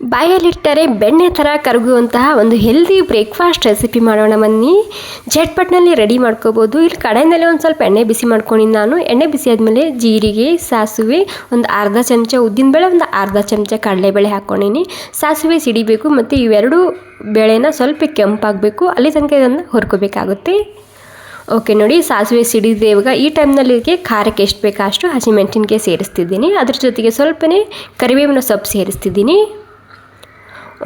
ಬಾಯಲ್ಲಿಟ್ಟರೆ ಬೆಣ್ಣೆ ಥರ ಕರಗುವಂತಹ ಒಂದು ಹೆಲ್ದಿ ಬ್ರೇಕ್ಫಾಸ್ಟ್ ರೆಸಿಪಿ ಮಾಡೋಣ ಬನ್ನಿ. ಝಟ್ಪಟ್ನಲ್ಲಿ ರೆಡಿ ಮಾಡ್ಕೋಬೋದು. ಇಲ್ಲಿ ಕಡೆಯಿಂದಲೇ ಒಂದು ಸ್ವಲ್ಪ ಎಣ್ಣೆ ಬಿಸಿ ಮಾಡ್ಕೊಂಡಿನಿ ನಾನು. ಎಣ್ಣೆ ಬಿಸಿ ಆದಮೇಲೆ ಜೀರಿಗೆ, ಸಾಸಿವೆ, ಒಂದು ಅರ್ಧ ಚಮಚ ಉದ್ದಿನಬೇಳೆ, ಒಂದು ಅರ್ಧ ಚಮಚ ಕಡಲೆಬೇಳೆ ಹಾಕ್ಕೊಂಡಿನಿ. ಸಾಸಿವೆ ಸಿಡಿಬೇಕು ಮತ್ತು ಇವೆರಡು ಬೇಳೆನ ಸ್ವಲ್ಪ ಕೆಂಪಾಗಬೇಕು, ಅಲ್ಲಿ ತನಕ ಇದನ್ನು ಹುರ್ಕೋಬೇಕಾಗುತ್ತೆ. ಓಕೆ ನೋಡಿ, ಸಾಸಿವೆ ಸಿಡಿದೆ. ಇವಾಗ ಈ ಟೈಮ್ನಲ್ಲಿ ಇದಕ್ಕೆ ಖಾರಕ್ಕೆ ಎಷ್ಟು ಬೇಕಾ ಅಷ್ಟು ಹಸಿಮೆಣಸಿನ್ಕಾಯಿ ಸೇರಿಸ್ತಿದ್ದೀನಿ. ಅದ್ರ ಜೊತೆಗೆ ಸ್ವಲ್ಪನೇ ಕರಿಬೇವಿನ ಸೊಪ್ಪು ಸೇರಿಸ್ತಿದ್ದೀನಿ.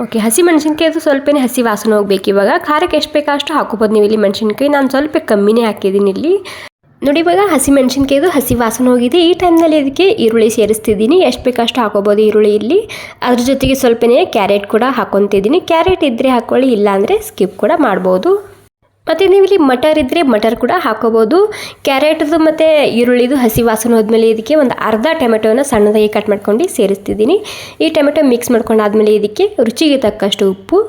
ಓಕೆ, ಹಸಿಮೆಣಸಿನ್ಕಾಯಿ ಅದು ಸ್ವಲ್ಪನೇ ಹಸಿ ವಾಸನೆ ಹೋಗ್ಬೇಕು. ಇವಾಗ ಖಾರಕ್ಕೆ ಎಷ್ಟು ಬೇಕಾ ಅಷ್ಟು ಹಾಕೋಬೋದು ನೀವು. ಇಲ್ಲಿ ಮೆಣಸಿನ್ಕಾಯಿ ನಾನು ಸ್ವಲ್ಪ ಕಮ್ಮಿನೇ ಹಾಕಿದ್ದೀನಿ ಇಲ್ಲಿ ನೋಡಿ. ಇವಾಗ ಹಸಿಮೆಣಸಿನ್ಕಾಯಿದು ಹಸಿ ವಾಸನೆ ಹೋಗಿದೆ. ಈ ಟೈಮ್ನಲ್ಲಿ ಇದಕ್ಕೆ ಈರುಳ್ಳಿ ಸೇರಿಸ್ತಿದ್ದೀನಿ. ಎಷ್ಟು ಬೇಕಷ್ಟು ಹಾಕೋಬೋದು ಈರುಳ್ಳಿ ಇಲ್ಲಿ. ಅದ್ರ ಜೊತೆಗೆ ಸ್ವಲ್ಪನೇ ಕ್ಯಾರೆಟ್ ಕೂಡ ಹಾಕೊತಿದ್ದೀನಿ. ಕ್ಯಾರೆಟ್ ಇದ್ದರೆ ಹಾಕ್ಕೊಳ್ಳಿ, ಇಲ್ಲಾಂದರೆ ಸ್ಕಿಪ್ ಕೂಡ ಮಾಡ್ಬೋದು. ಮತ್ತು ನೀವು ಇಲ್ಲಿ ಮಟರ್ ಇದ್ದರೆ ಮಟರ್ ಕೂಡ ಹಾಕೋಬೋದು. ಕ್ಯಾರೆಟ್ದು ಮತ್ತು ಈರುಳ್ಳಿದು ಹಸಿ ವಾಸನೆ ಹೋದ್ಮೇಲೆ ಇದಕ್ಕೆ ಒಂದು ಅರ್ಧ ಟೊಮೆಟೊನ ಸಣ್ಣದಾಗಿ ಕಟ್ ಮಾಡ್ಕೊಂಡು ಸೇರಿಸ್ತಿದ್ದೀನಿ. ಈ ಟೊಮೆಟೊ ಮಿಕ್ಸ್ ಮಾಡ್ಕೊಂಡಾದ್ಮೇಲೆ ಇದಕ್ಕೆ ರುಚಿಗೆ ತಕ್ಕಷ್ಟು ಉಪ್ಪು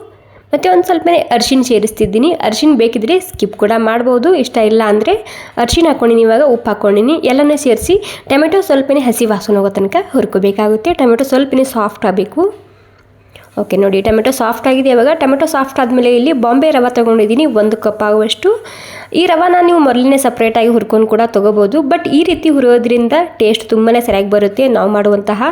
ಮತ್ತು ಒಂದು ಸ್ವಲ್ಪನೇ ಅರಿಶಿನ ಸೇರಿಸ್ತಿದ್ದೀನಿ. ಅರಿಶಿನ ಬೇಕಿದ್ರೆ ಸ್ಕಿಪ್ ಕೂಡ ಮಾಡ್ಬೋದು, ಇಷ್ಟ ಇಲ್ಲ ಅಂದರೆ ಅರಿಶಿನ ಹಾಕ್ಕೊಂಡಿನಿ. ಇವಾಗ ಉಪ್ಪು ಹಾಕ್ಕೊಂಡಿನಿ. ಎಲ್ಲನೂ ಸೇರಿಸಿ ಟೊಮೆಟೊ ಸ್ವಲ್ಪನೇ ಹಸಿ ವಾಸನೆ ಹೋಗೋ ತನಕ ಹುರ್ಕೋಬೇಕಾಗುತ್ತೆ. ಟೊಮೆಟೊ ಸ್ವಲ್ಪನೇ ಸಾಫ್ಟ್ ಆಗಬೇಕು. ಓಕೆ ನೋಡಿ, ಟೊಮೆಟೊ ಸಾಫ್ಟ್ ಆಗಿದೆ. ಇವಾಗ ಟೊಮೆಟೊ ಸಾಫ್ಟ್ ಆದಮೇಲೆ ಇಲ್ಲಿ ಬಾಂಬೆ ರವೆ ತೊಗೊಂಡಿದ್ದೀನಿ 1 ಕಪ್ ಆಗುವಷ್ಟು. ಈ ರವಾನ ನೀವು ಮೊದಲನೇ ಸಪ್ರೇಟಾಗಿ ಹುರ್ಕೊಂಡು ಕೂಡ ತೊಗೋಬೋದು. ಬಟ್ ಈ ರೀತಿ ಹುರಿಯೋದ್ರಿಂದ ಟೇಸ್ಟ್ ತುಂಬಾ ಸರಿಯಾಗಿ ಬರುತ್ತೆ. ನಾವು ಮಾಡುವಂತಹ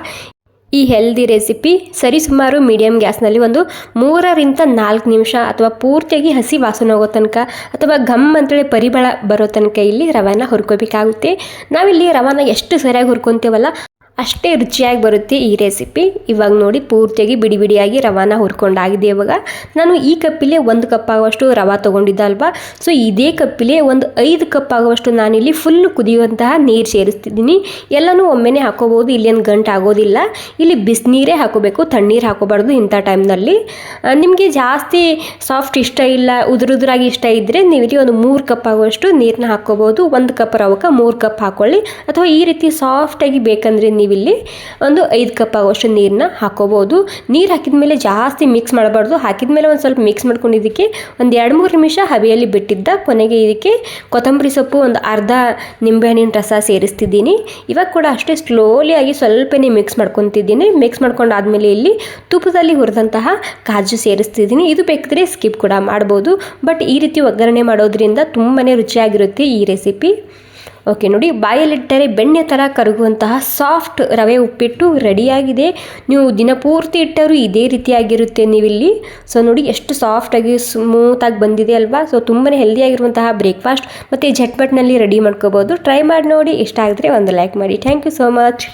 ಈ ಹೆಲ್ದಿ ರೆಸಿಪಿ ಸರಿಸುಮಾರು ಮೀಡಿಯಮ್ ಗ್ಯಾಸ್ನಲ್ಲಿ ಒಂದು 3ರಿಂದ 4 ನಿಮಿಷ ಅಥವಾ ಪೂರ್ತಿಯಾಗಿ ಹಸಿ ವಾಸನೆ ಹೋಗೋ ತನಕ ಅಥವಾ ಘಮ್ ಅಂತೇಳಿ ಪರಿಮಳ ಬರೋ ತನಕ ಇಲ್ಲಿ ರವಾನ ಹುರ್ಕೋಬೇಕಾಗುತ್ತೆ. ನಾವಿಲ್ಲಿ ರವಾನ ಎಷ್ಟು ಸರಿಯಾಗಿ ಹುರ್ಕೊತೀವಲ್ಲ ಅಷ್ಟೇ ರುಚಿಯಾಗಿ ಬರುತ್ತೆ ಈ ರೆಸಿಪಿ. ಇವಾಗ ನೋಡಿ, ಪೂರ್ತಿಯಾಗಿ ಬಿಡಿ ಬಿಡಿಯಾಗಿ ರವಾನ ಹುರ್ಕೊಂಡಾಗಿದೆ. ಇವಾಗ ನಾನು ಈ ಕಪ್ಪಿಲೆ 1 ಕಪ್ ಆಗುವಷ್ಟು ರವೆ ತೊಗೊಂಡಿದ್ದೆ ಅಲ್ವಾ. ಸೊ ಇದೇ ಕಪ್ಪಿಲೆ ಒಂದು 5 ಕಪ್ ಆಗುವಷ್ಟು ನಾನಿಲ್ಲಿ ಫುಲ್ಲು ಕುದಿಯುವಂತಹ ನೀರು ಸೇರಿಸ್ತಿದ್ದೀನಿ. ಎಲ್ಲನೂ ಒಮ್ಮೆನೇ ಹಾಕೋಬೋದು, ಇಲ್ಲೇನು ಗಂಟು ಆಗೋದಿಲ್ಲ. ಇಲ್ಲಿ ಬಿಸಿನೀರೇ ಹಾಕೋಬೇಕು, ತಣ್ಣೀರು ಹಾಕೋಬಾರ್ದು ಇಂಥ ಟೈಮ್ನಲ್ಲಿ. ನಿಮಗೆ ಜಾಸ್ತಿ ಸಾಫ್ಟ್ ಇಷ್ಟ ಇಲ್ಲ, ಉದುರುದ್ರಾಗಿ ಇಷ್ಟ ಇದ್ದರೆ ನೀವಿಲ್ಲಿ ಒಂದು 3 ಕಪ್ ಆಗುವಷ್ಟು ನೀರನ್ನ ಹಾಕ್ಕೋಬೋದು. 1 ಕಪ್ ರವಕ್ಕೆ 3 ಕಪ್ ಹಾಕ್ಕೊಳ್ಳಿ. ಅಥವಾ ಈ ರೀತಿ ಸಾಫ್ಟಾಗಿ ಬೇಕಂದರೆ ನೀವಿಲ್ಲಿ ಒಂದು 5 ಕಪ್ ಆಗುವಷ್ಟು ನೀರನ್ನ ಹಾಕೋಬೋದು. ನೀರು ಹಾಕಿದ ಮೇಲೆ ಜಾಸ್ತಿ ಮಿಕ್ಸ್ ಮಾಡಬಾರ್ದು. ಹಾಕಿದ ಮೇಲೆ ಒಂದು ಸ್ವಲ್ಪ ಮಿಕ್ಸ್ ಮಾಡ್ಕೊಂಡಿದ್ದಕ್ಕೆ ಒಂದು 2-3 ನಿಮಿಷ ಹಬೆಯಲ್ಲಿ ಬಿಟ್ಟಿದ್ದ. ಕೊನೆಗೆ ಇದಕ್ಕೆ ಕೊತ್ತಂಬರಿ ಸೊಪ್ಪು, ಒಂದು ಅರ್ಧ ನಿಂಬೆಹಣ್ಣಿನ ರಸ ಸೇರಿಸ್ತಿದ್ದೀನಿ. ಇವಾಗ ಕೂಡ ಅಷ್ಟೇ ಸ್ಲೋಲಿ ಆಗಿ ಸ್ವಲ್ಪನೇ ಮಿಕ್ಸ್ ಮಾಡ್ಕೊತಿದ್ದೀನಿ. ಮಿಕ್ಸ್ ಮಾಡ್ಕೊಂಡಾದ್ಮೇಲೆ ಇಲ್ಲಿ ತುಪ್ಪದಲ್ಲಿ ಹುರಿದಂತಹ ಕಾಜು ಸೇರಿಸ್ತಿದ್ದೀನಿ. ಇದು ಬೇಕಿದ್ರೆ ಸ್ಕಿಪ್ ಕೂಡ ಮಾಡ್ಬೋದು. ಬಟ್ ಈ ರೀತಿ ಒಗ್ಗರಣೆ ಮಾಡೋದ್ರಿಂದ ತುಂಬಾ ರುಚಿಯಾಗಿರುತ್ತೆ ಈ ರೆಸಿಪಿ. ಓಕೆ ನೋಡಿ, ಬಾಯಲ್ಲಿಟ್ಟರೆ ಬೆಣ್ಣೆ ಥರ ಕರಗುವಂತಹ ಸಾಫ್ಟ್ ರವೆ ಉಪ್ಪಿಟ್ಟು ರೆಡಿಯಾಗಿದೆ. ನೀವು ದಿನಪೂರ್ತಿ ಇಟ್ಟರೂ ಇದೇ ರೀತಿಯಾಗಿರುತ್ತೆ ನೀವಿಲ್ಲಿ. ಸೊ ನೋಡಿ ಎಷ್ಟು ಸಾಫ್ಟಾಗಿ ಸ್ಮೂತಾಗಿ ಬಂದಿದೆ ಅಲ್ವಾ. ಸೊ ತುಂಬಾ ಹೆಲ್ದಿಯಾಗಿರುವಂತಹ ಬ್ರೇಕ್ಫಾಸ್ಟ್ ಮತ್ತು ಝಟ್ಪಟ್ನಲ್ಲಿ ರೆಡಿ ಮಾಡ್ಕೋಬೋದು. ಟ್ರೈ ಮಾಡಿ ನೋಡಿ. ಇಷ್ಟ ಆಗಿದ್ರೆ ಒಂದು ಲೈಕ್ ಮಾಡಿ. Thank you so much.